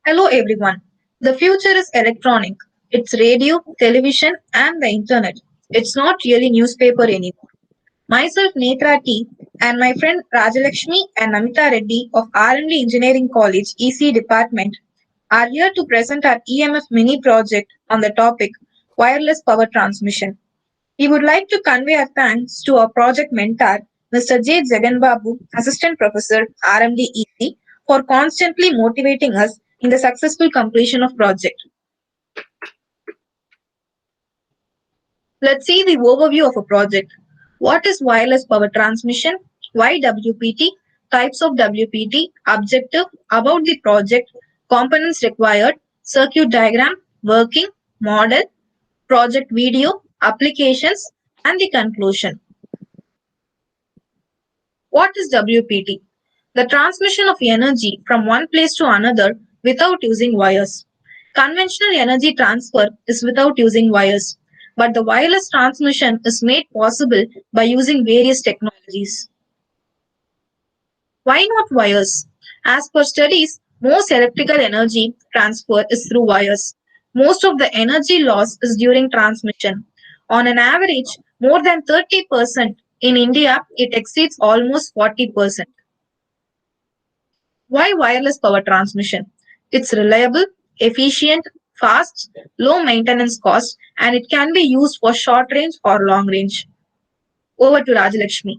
Hello everyone. The future is electronic. It's radio, television, and the internet. It's not really newspaper anymore. Myself, Netra T, and my friend Rajalakshmi and Namita Reddy of R&D Engineering College EC department are here to present our EMF mini project on the topic wireless power transmission. We would like to convey our thanks to our project mentor, Mr. J. Jaganbabu, Assistant Professor, RMD EC, for constantly motivating us in the successful completion of project. Let's see the overview of a project. What is wireless power transmission? Why WPT? Types of WPT, objective, about the project, components required, circuit diagram, working, model, project video, applications, and the conclusion. What is WPT? The transmission of energy from one place to another without using wires. Conventional energy transfer is without using wires, but the wireless transmission is made possible by using various technologies. Why not wires? As per studies, most electrical energy transfer is through wires. Most of the energy loss is during transmission. On an average, more than 30%. In India, it exceeds almost 40%. Why wireless power transmission? It's reliable, efficient, fast, low maintenance cost, and it can be used for short range or long range. Over to Rajalakshmi.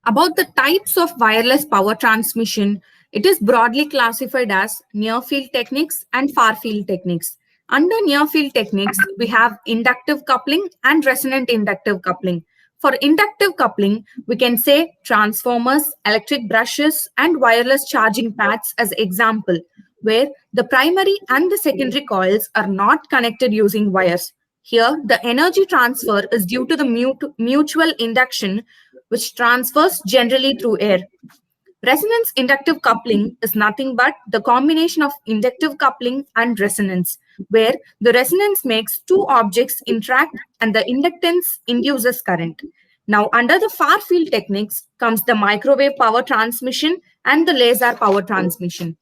About the types of wireless power transmission, it is broadly classified as near field techniques and far field techniques. Under near field techniques, we have inductive coupling and resonant inductive coupling. For inductive coupling, we can say transformers, electric brushes, and wireless charging pads as example, where the primary and the secondary coils are not connected using wires. Here, the energy transfer is due to the mutual induction, which transfers generally through air. Resonance inductive coupling is nothing but the combination of inductive coupling and resonance, where the resonance makes two objects interact and the inductance induces current. Now, under the far field techniques comes the microwave power transmission and the laser power transmission.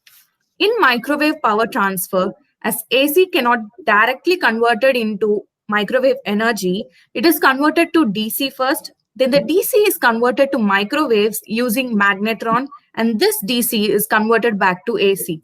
In microwave power transfer, as AC cannot directly converted into microwave energy, it is converted to DC first. Then the DC is converted to microwaves using magnetron, and this DC is converted back to AC.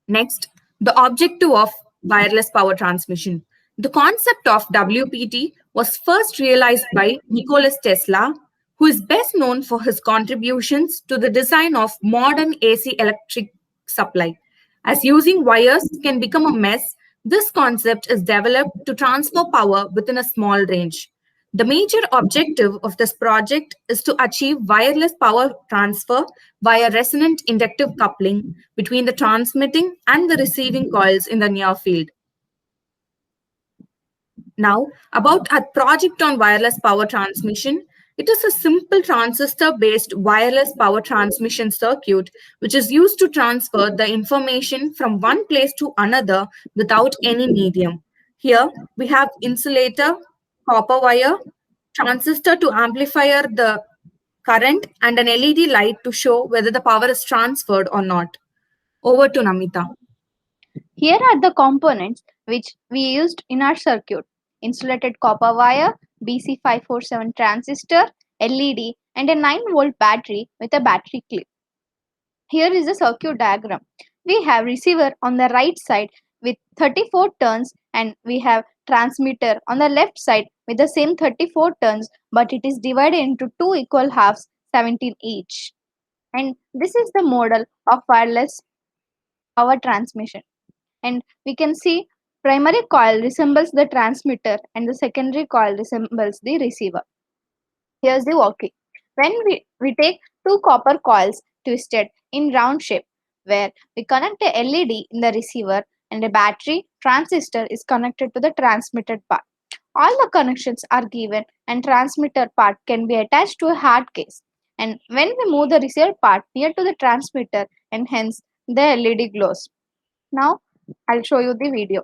Next, the objective of wireless power transmission. The concept of WPT was first realized by Nikola Tesla, who is best known for his contributions to the design of modern AC electric supply. As using wires can become a mess, this concept is developed to transfer power within a small range. The major objective of this project is to achieve wireless power transfer via resonant inductive coupling between the transmitting and the receiving coils in the near field. Now, about our project on wireless power transmission, it is a simple transistor-based wireless power transmission circuit which is used to transfer the information from one place to another without any medium. Here, we have insulator, copper wire, transistor to amplify the current, and an LED light to show whether the power is transferred or not. Over to Namita. Here are the components which we used in our circuit: insulated copper wire, BC547 transistor, LED, and a 9-volt battery with a battery clip. Here is the circuit diagram. We have receiver on the right side with 34 turns, and we have transmitter on the left side with the same 34 turns, but it is divided into two equal halves, 17 each. And this is the model of wireless power transmission. And we can see primary coil resembles the transmitter and the secondary coil resembles the receiver. Here's the working. When we take two copper coils twisted in round shape, where we connect a LED in the receiver and a battery transistor is connected to the transmitted part. All the connections are given and transmitter part can be attached to a hard case. And when we move the receiver part near to the transmitter, and hence the LED glows. Now I'll show you the video.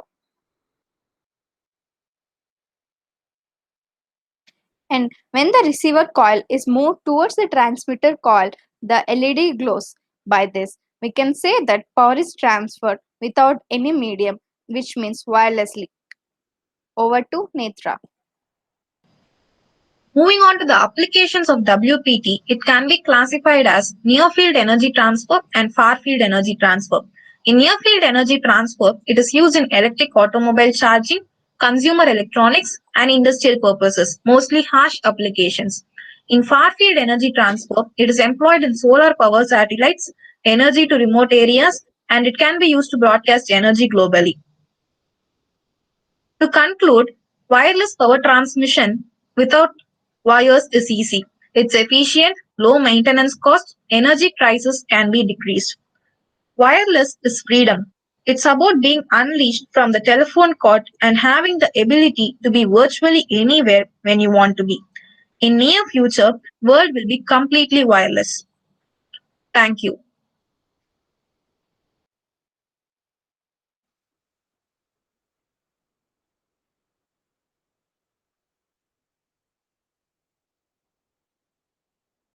And when the receiver coil is moved towards the transmitter coil, The LED glows. By this, we can say that power is transferred without any medium, which means wirelessly. Over to Netra. Moving on to the applications of WPT, it can be classified as near field energy transfer and far field energy transfer. In near field energy transfer, it is used in electric automobile charging, consumer electronics, and industrial purposes, mostly harsh applications. In far field energy transfer, it is employed in solar power satellites, energy to remote areas, and it can be used to broadcast energy globally. To conclude, wireless power transmission without wires is easy. It's efficient, low maintenance cost, energy crisis can be decreased. Wireless is freedom. It's about being unleashed from the telephone cord and having the ability to be virtually anywhere when you want to be. In near future, world will be completely wireless. Thank you.